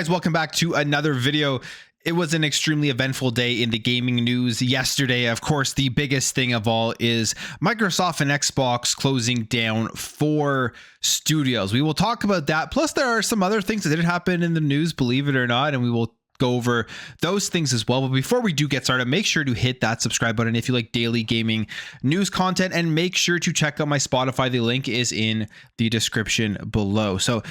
guys? Welcome back to another video. It was an extremely eventful day in the gaming news yesterday. Of course, the biggest thing of all is Microsoft and Xbox closing down 4 studios. We will talk about that. Plus, there are some other things that did happen in the news, believe it or not, and we will go over those things as well. But before we do get started, make sure to hit that subscribe button if you like daily gaming news content, and make sure to check out my Spotify. The link is in the description below. So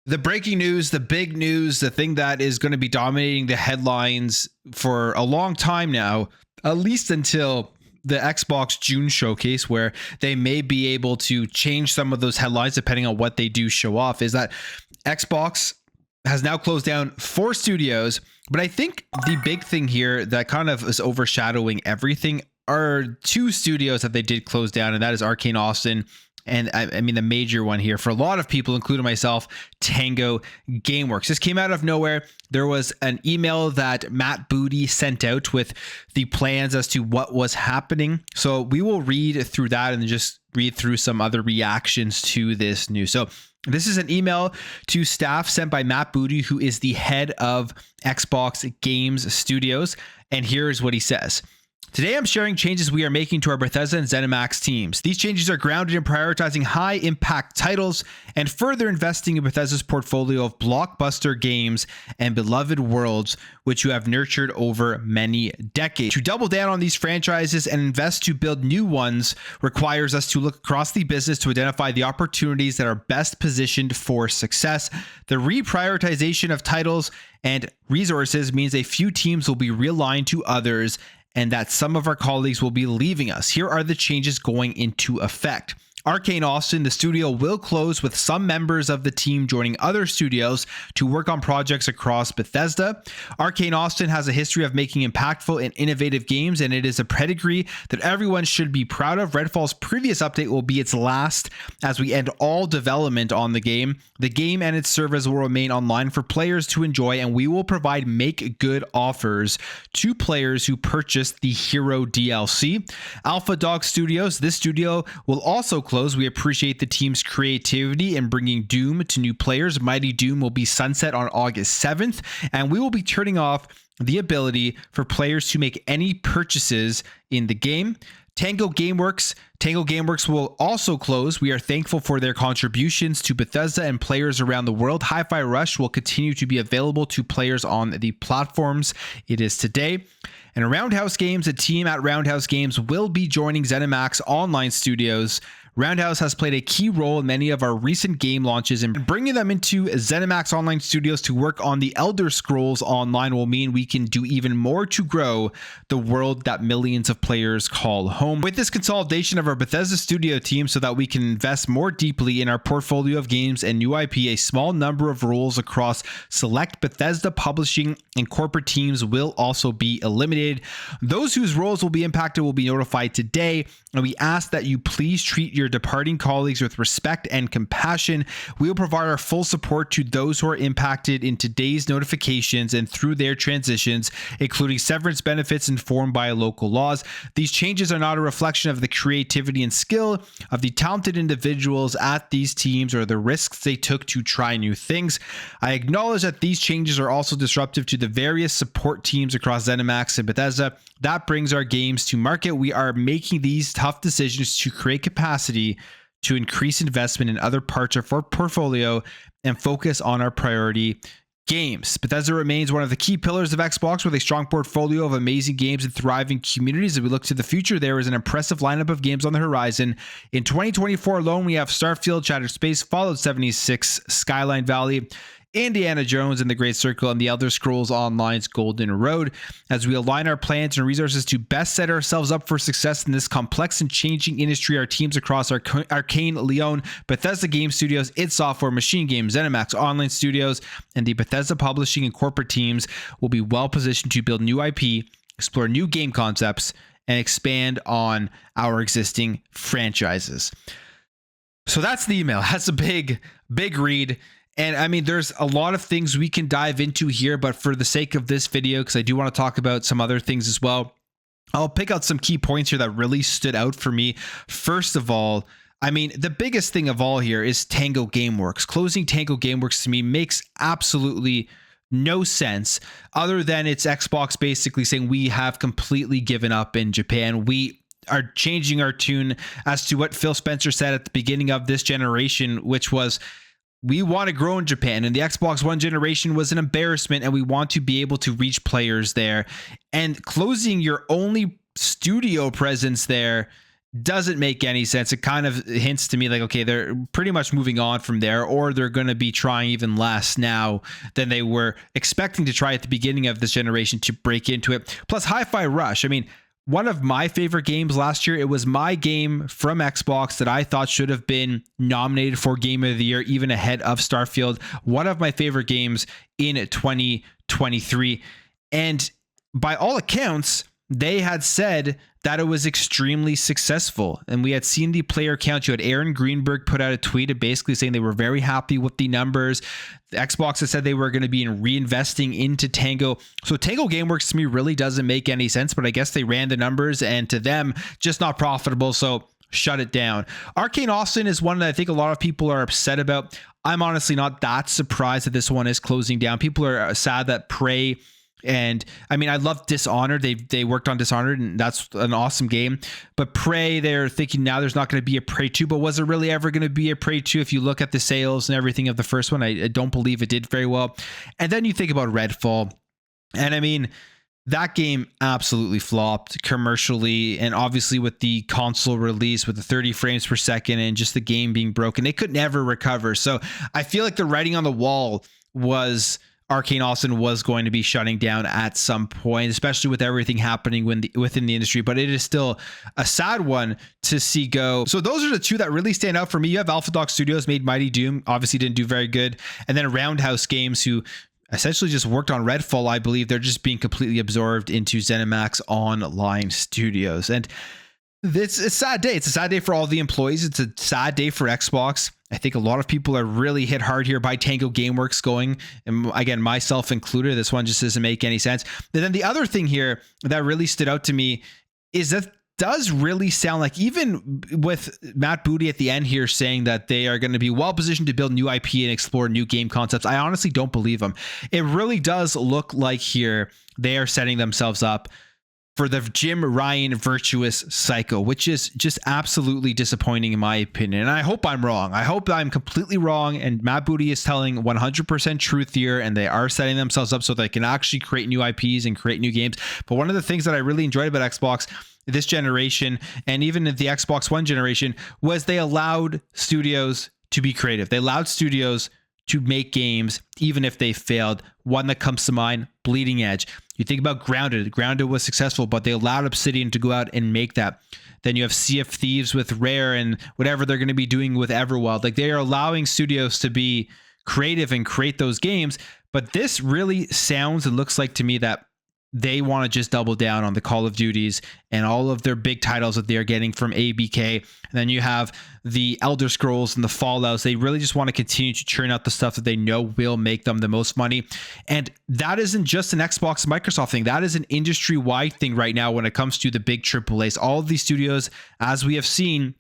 the breaking news, the big news, the thing that is going to be dominating the headlines for a long time now, at least until the Xbox June showcase, where they may be able to change some of those headlines depending on what they do show off, is that Xbox has now closed down 4 studios. But I think the big thing here that kind of is overshadowing everything are 2 studios that they did close down, and that is Arcane Austin. And I mean, the major one here for a lot of people, including myself, Tango Gameworks. This came out of nowhere. There was an email that Matt Booty sent out with the plans as to what was happening. So we will read through that and just read through some other reactions to this news. So this is an email to staff sent by Matt Booty, who is the head of Xbox Games Studios. And here's what he says. Today, I'm sharing changes we are making to our Bethesda and ZeniMax teams. These changes are grounded in prioritizing high-impact titles and further investing in Bethesda's portfolio of blockbuster games and beloved worlds, which you have nurtured over many decades. To double down on these franchises and invest to build new ones requires us to look across the business to identify the opportunities that are best positioned for success. The reprioritization of titles and resources means a few teams will be realigned to others, and that some of our colleagues will be leaving us. Here are the changes going into effect. Arcane Austin, the studio will close, with some members of the team joining other studios to work on projects across Bethesda. Arcane Austin has a history of making impactful and innovative games, and it is a pedigree that everyone should be proud of. Redfall's previous update will be its last as we end all development on the game. The game and its servers will remain online for players to enjoy, and we will provide make good offers to players who purchase the Hero DLC. Alpha Dog Studios, this studio will also close. We appreciate the team's creativity in bringing Doom to new players. Mighty Doom will be sunset on August 7th, and we will be turning off the ability for players to make any purchases in the game. Tango Gameworks will also close. We are thankful for their contributions to Bethesda and players around the world. Hi-Fi Rush will continue to be available to players on the platforms it is today. And Roundhouse Games, a team at Roundhouse Games, will be joining ZeniMax Online Studios. Roundhouse has played a key role in many of our recent game launches, and bringing them into ZeniMax Online Studios to work on the Elder Scrolls Online will mean we can do even more to grow the world that millions of players call home. With this consolidation of our Bethesda studio team so that we can invest more deeply in our portfolio of games and new IP, a small number of roles across select Bethesda publishing and corporate teams will also be eliminated. Those whose roles will be impacted will be notified today, and we ask that you please treat your departing colleagues with respect and compassion. We will provide our full support to those who are impacted in today's notifications and through their transitions, including severance benefits informed by local laws. These changes are not a reflection of the creativity and skill of the talented individuals at these teams or the risks they took to try new things. I acknowledge that these changes are also disruptive to the various support teams across ZeniMax and Bethesda that brings our games to market. We are making these tough decisions to create capacity to increase investment in other parts of our portfolio and focus on our priority games. Bethesda remains one of the key pillars of Xbox, with a strong portfolio of amazing games and thriving communities. As we look to the future, there is an impressive lineup of games on the horizon. In 2024 alone, we have Starfield, Shattered Space, Fallout 76, Skyline Valley, Indiana Jones and the Great Circle, and the Elder Scrolls Online's Golden Road. As we align our plans and resources to best set ourselves up for success in this complex and changing industry, our teams across Arcane, Leon, Bethesda Game Studios, id Software, Machine Games, ZeniMax Online Studios, and the Bethesda Publishing and corporate teams will be well positioned to build new IP, explore new game concepts, and expand on our existing franchises. So that's the email. That's a big read. And I mean, there's a lot of things we can dive into here, but for the sake of this video, because I do want to talk about some other things as well, I'll pick out some key points here that really stood out for me. First of all, I mean, the biggest thing of all here is Tango Gameworks. Closing Tango Gameworks to me makes absolutely no sense other than it's Xbox basically saying we have completely given up in Japan. We are changing our tune as to what Phil Spencer said at the beginning of this generation, which was we want to grow in Japan, and the Xbox One generation was an embarrassment, and we want to be able to reach players there. And closing your only studio presence there doesn't make any sense. It kind of hints to me like, okay, they're pretty much moving on from there, or they're going to be trying even less now than they were expecting to try at the beginning of this generation to break into it. Plus, Hi-Fi Rush. I mean, one of my favorite games last year, it was my game from Xbox that I thought should have been nominated for Game of the Year, even ahead of Starfield. One of my favorite games in 2023. And by all accounts, they had said that it was extremely successful. And we had seen the player count. You had Aaron Greenberg put out a tweet basically saying they were very happy with the numbers. The Xbox has said they were going to be reinvesting into Tango. So Tango Gameworks to me really doesn't make any sense, but I guess they ran the numbers and to them, just not profitable. So shut it down. Arcane Austin is one that I think a lot of people are upset about. I'm honestly not that surprised that this one is closing down. People are sad that Prey, and I mean, I love Dishonored. They worked on Dishonored, and that's an awesome game. But Prey, they're thinking now there's not going to be a Prey 2. But was it really ever going to be a Prey 2? If you look at the sales and everything of the first one, I don't believe it did very well. And then you think about Redfall. And I mean, that game absolutely flopped commercially, and obviously with the console release with the 30 frames per second and just the game being broken, they could never recover. So I feel like the writing on the wall was Arcane Austin was going to be shutting down at some point, especially with everything happening within the industry. But it is still a sad one to see go. So those are the two that really stand out for me. You have Alpha Dog Studios, made Mighty Doom, obviously didn't do very good. And then Roundhouse Games, who essentially just worked on Redfall. I believe they're just being completely absorbed into ZeniMax Online Studios. And it's a sad day. It's a sad day for all the employees. It's a sad day for Xbox. I think a lot of people are really hit hard here by Tango Gameworks going, and again, myself included. This one just doesn't make any sense. And then the other thing here that really stood out to me is that does really sound like, even with Matt Booty at the end here saying that they are going to be well positioned to build new IP and explore new game concepts, I honestly don't believe him. It really does look like here they are setting themselves up for the Jim Ryan virtuous cycle, which is just absolutely disappointing in my opinion. And I hope I'm wrong. I hope I'm completely wrong and Matt Booty is telling 100% truth here, and they are setting themselves up so they can actually create new IPs and create new games. But one of the things that I really enjoyed about Xbox this generation, and even the Xbox One generation, was they allowed studios to be creative. They allowed studios to make games, even if they failed. One that comes to mind, Bleeding Edge. You think about Grounded. Grounded was successful, but they allowed Obsidian to go out and make that. Then you have Sea of Thieves with Rare and whatever they're going to be doing with Everwild. Like, they are allowing studios to be creative and create those games. But this really sounds and looks like to me that they want to just double down on the Call of Duties and all of their big titles that they're getting from ABK. And then you have the Elder Scrolls and the Fallouts. They really just want to continue to churn out the stuff that they know will make them the most money. And that isn't just an Xbox Microsoft thing. That is an industry-wide thing right now when it comes to the big AAAs. All of these studios, as we have seen,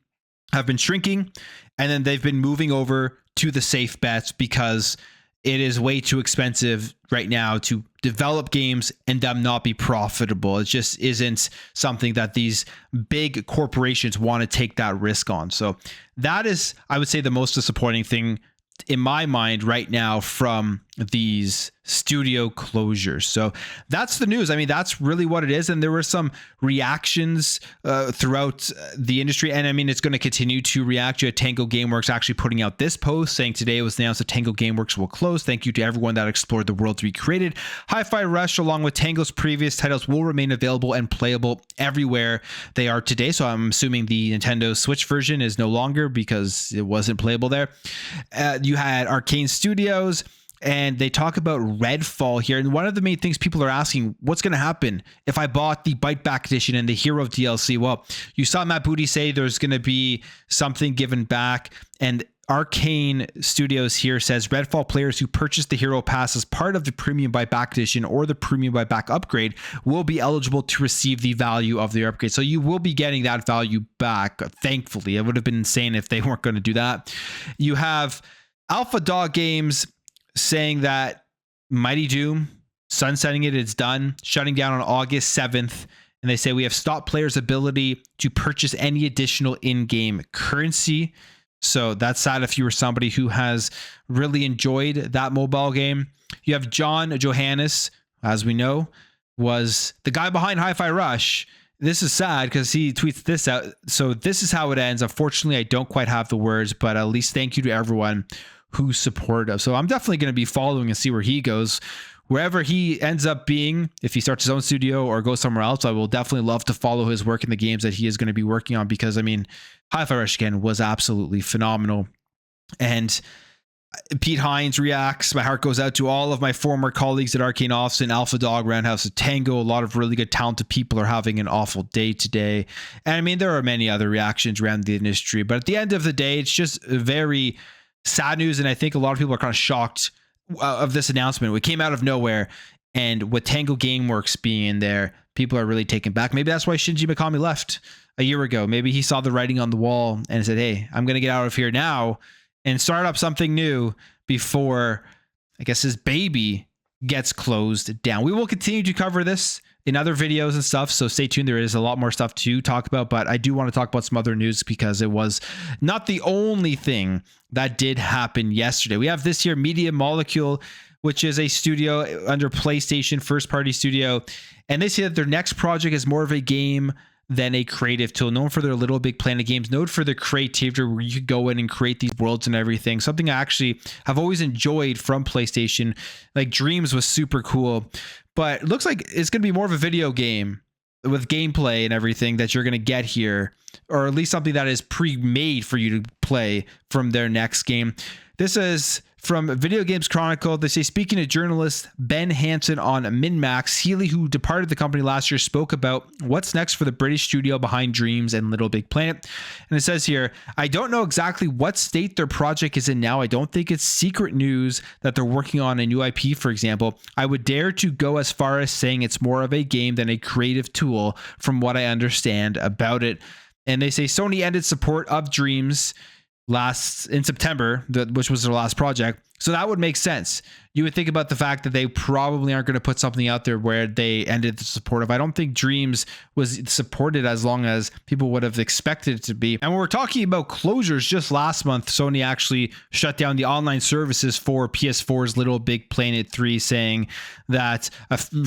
have been shrinking, and then they've been moving over to the safe bets because it is way too expensive right now to develop games and them not be profitable. It just isn't something that these big corporations want to take that risk on. So that is, I would say, the most disappointing thing in my mind right now from these studio closures. So that's the news. I mean, that's really what it is. And there were some reactions throughout the industry. And I mean, it's going to continue to react. You had Tango Gameworks actually putting out this post saying today it was announced that Tango Gameworks will close. Thank you to everyone that explored the world to be created. Hi-Fi Rush, along with Tango's previous titles, will remain available and playable everywhere they are today. So I'm assuming the Nintendo Switch version is no longer because it wasn't playable there. You had Arcane Studios, and they talk about Redfall here. And one of the main things people are asking, what's going to happen if I bought the Bite Back Edition and the Hero DLC? Well, you saw Matt Booty say there's going to be something given back. And Arcane Studios here says Redfall players who purchase the Hero Pass as part of the Premium Bite Back Edition or the Premium Bite Back upgrade will be eligible to receive the value of the upgrade. So you will be getting that value back, thankfully. It would have been insane if they weren't going to do that. You have Alpha Dog Games saying that Mighty Doom, sunsetting it, it's done, shutting down on August 7th. And they say we have stopped players' ability to purchase any additional in-game currency. So that's sad if you were somebody who has really enjoyed that mobile game. You have John Johannes, as we know, was the guy behind Hi-Fi Rush. This is sad because he tweets this out. So this is how it ends. Unfortunately, I don't quite have the words, but at least thank you to everyone who supported us. So I'm definitely going to be following and see where he goes. Wherever he ends up being, if he starts his own studio or goes somewhere else, I will definitely love to follow his work in the games that he is going to be working on, because I mean, Hi-Fi Rush again was absolutely phenomenal. And Pete Hines reacts, my heart goes out to all of my former colleagues at Arcane Office, Alpha Dog, Roundhouse of Tango. A lot of really good talented people are having an awful day today. And I mean, there are many other reactions around the industry, but at the end of the day, it's just very sad news. And I think a lot of people are kind of shocked of this announcement. It came out of nowhere, and with Tango Gameworks being in there, people are really taken back. Maybe that's why Shinji Mikami left a year ago. Maybe he saw the writing on the wall and said, hey, I'm going to get out of here now and start up something new before, I guess, his baby gets closed down. We will continue to cover this in other videos and stuff, so stay tuned. There is a lot more stuff to talk about, but I do want to talk about some other news because it was not the only thing that did happen yesterday. We have this here, Media Molecule, which is a studio under PlayStation, first-party studio, and they say that their next project is more of a game than a creative tool, known for their Little Big Planet games, known for their creativity where you could go in and create these worlds and everything. Something I actually have always enjoyed from PlayStation. Like Dreams was super cool, but it looks like it's going to be more of a video game with gameplay and everything that you're going to get here, or at least something that is pre-made for you to play from their next game. This is from Video Games Chronicle. They say, speaking to journalist Ben Hansen on MinMax, Healy, who departed the company last year, spoke about what's next for the British studio behind Dreams and Little Big Planet. And it says here, I don't know exactly what state their project is in now. I don't think it's secret news that they're working on a new IP, for example. I would dare to go as far as saying it's more of a game than a creative tool from what I understand about it. And they say Sony ended support of Dreams in September, which was their last project. So that would make sense. You would think about the fact that they probably aren't going to put something out there where they ended the support of. I don't think Dreams was supported as long as people would have expected it to be. And when we're talking about closures, just last month, Sony actually shut down the online services for PS4's Little Big Planet 3, saying that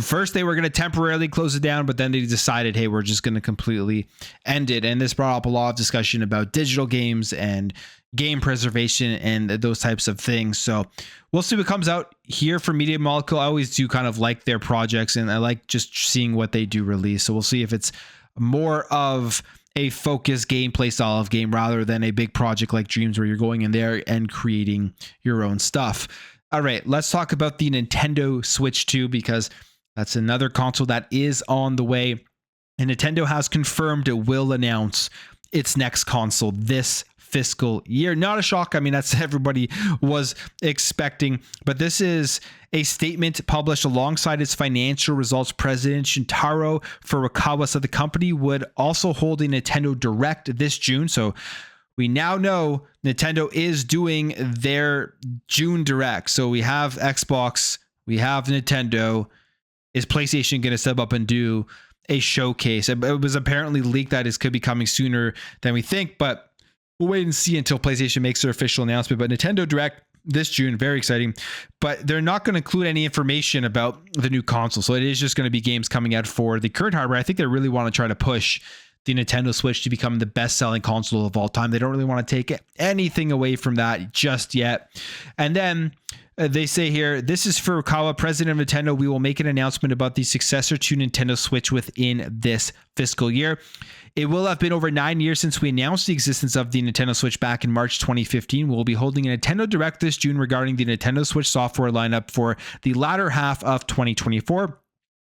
first they were going to temporarily close it down, but then they decided, hey, we're just going to completely end it. And this brought up a lot of discussion about digital games and game preservation and those types of things. So we'll see what comes out here for Media Molecule. I always do kind of like their projects, and I like just seeing what they do release. So we'll see if it's more of a focused gameplay style of game rather than a big project like Dreams where you're going in there and creating your own stuff. All right, let's talk about the Nintendo Switch 2, because that's another console that is on the way. And Nintendo has confirmed it will announce its next console this fiscal year. Not a shock. I mean, that's everybody was expecting, but this is a statement published alongside its financial results. President Shintaro Furukawa said the company would also hold a Nintendo Direct this June. So we now know Nintendo is doing their June Direct. So we have Xbox, we have Nintendo. Is PlayStation going to step up and do a showcase? It was apparently leaked that it could be coming sooner than we think, but we'll wait and see until PlayStation makes their official announcement. But Nintendo Direct this June, very exciting. But they're not going to include any information about the new console. So it is just going to be games coming out for the current hardware. I think they really want to try to push the Nintendo Switch to become the best-selling console of all time. They don't really want to take anything away from that just yet. And then they say here, this is Furukawa, president of Nintendo. We will make an announcement about the successor to Nintendo Switch within this fiscal year. It will have been over 9 years since we announced the existence of the Nintendo Switch back in March 2015. We'll be holding a Nintendo Direct this June regarding the Nintendo Switch software lineup for the latter half of 2024.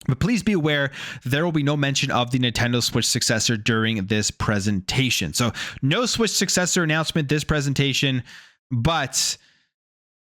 But please be aware, there will be no mention of the Nintendo Switch successor during this presentation. So no Switch successor announcement this presentation, but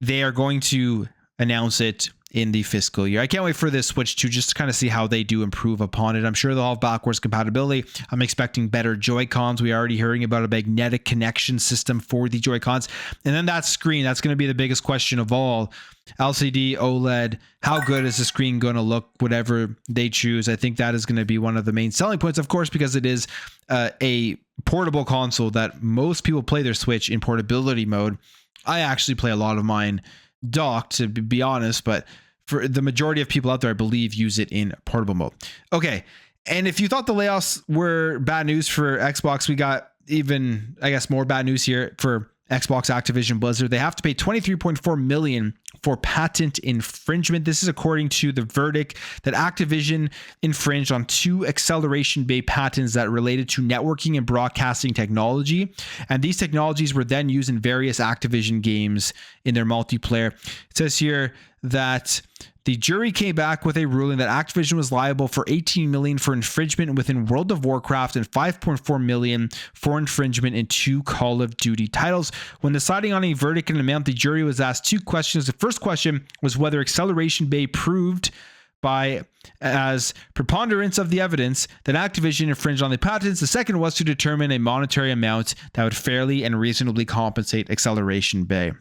they are going to announce it in the fiscal year. I can't wait for this Switch 2 just to kind of see how they do improve upon it. I'm sure they'll have backwards compatibility. I'm expecting better Joy-Cons. We are already hearing about a magnetic connection system for the Joy-Cons. And then that screen, that's going to be the biggest question of all. LCD, OLED, how good is the screen going to look, whatever they choose? I think that is going to be one of the main selling points, of course, because it is a portable console that most people play their Switch in portability mode. I actually play a lot of mine docked, to be honest, but for the majority of people out there, I believe, use it in portable mode. Okay, and if you thought the layoffs were bad news for Xbox, we got even, I guess, more bad news here for Xbox, Activision, Blizzard. They have to pay $23.4 million for patent infringement. This is according to the verdict that Activision infringed on 2 acceleration bay patents that related to networking and broadcasting technology. And these technologies were then used in various Activision games in their multiplayer. It says here that the jury came back with a ruling that Activision was liable for $18 million for infringement within World of Warcraft and $5.4 million for infringement in 2 Call of Duty titles. When deciding on a verdict and amount, the jury was asked 2 questions. The first question was whether Acceleration Bay proved by as preponderance of the evidence that Activision infringed on the patents. The second was to determine a monetary amount that would fairly and reasonably compensate Acceleration Bay.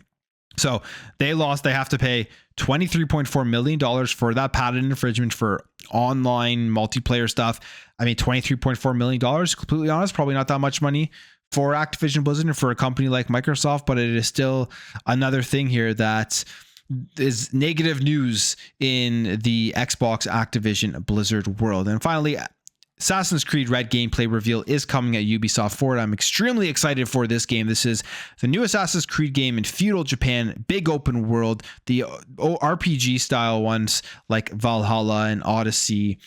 So they lost. They have to pay $23.4 million for that patent infringement for online multiplayer stuff. I mean, $23.4 million, completely honest, probably not that much money for Activision Blizzard and for a company like Microsoft, but it is still another thing here that is negative news in the Xbox Activision Blizzard world. And finally, Assassin's Creed Red gameplay reveal is coming at Ubisoft Forward. I'm extremely excited for this game. This is the new Assassin's Creed game in feudal Japan, big open world, the RPG style ones like Valhalla and Odyssey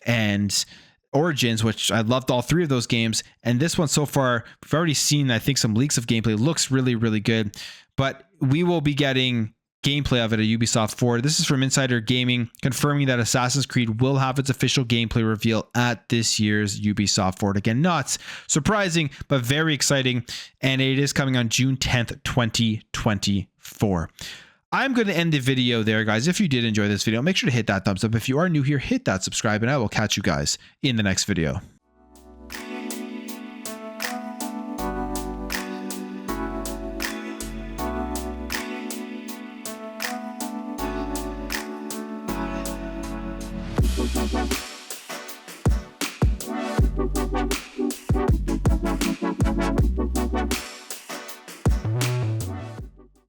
and Origins, which I loved all 3 of those games. And this one so far, we've already seen, I think, some leaks of gameplay. It looks really, really good. But we will be getting gameplay of it at Ubisoft Forward. This is from Insider Gaming, confirming that Assassin's Creed will have its official gameplay reveal at this year's Ubisoft Forward. Again, not surprising, but very exciting. And it is coming on June 10th, 2024. I'm going to end the video there, guys. If you did enjoy this video, make sure to hit that thumbs up. If you are new here, hit that subscribe, and I will catch you guys in the next video. Bye.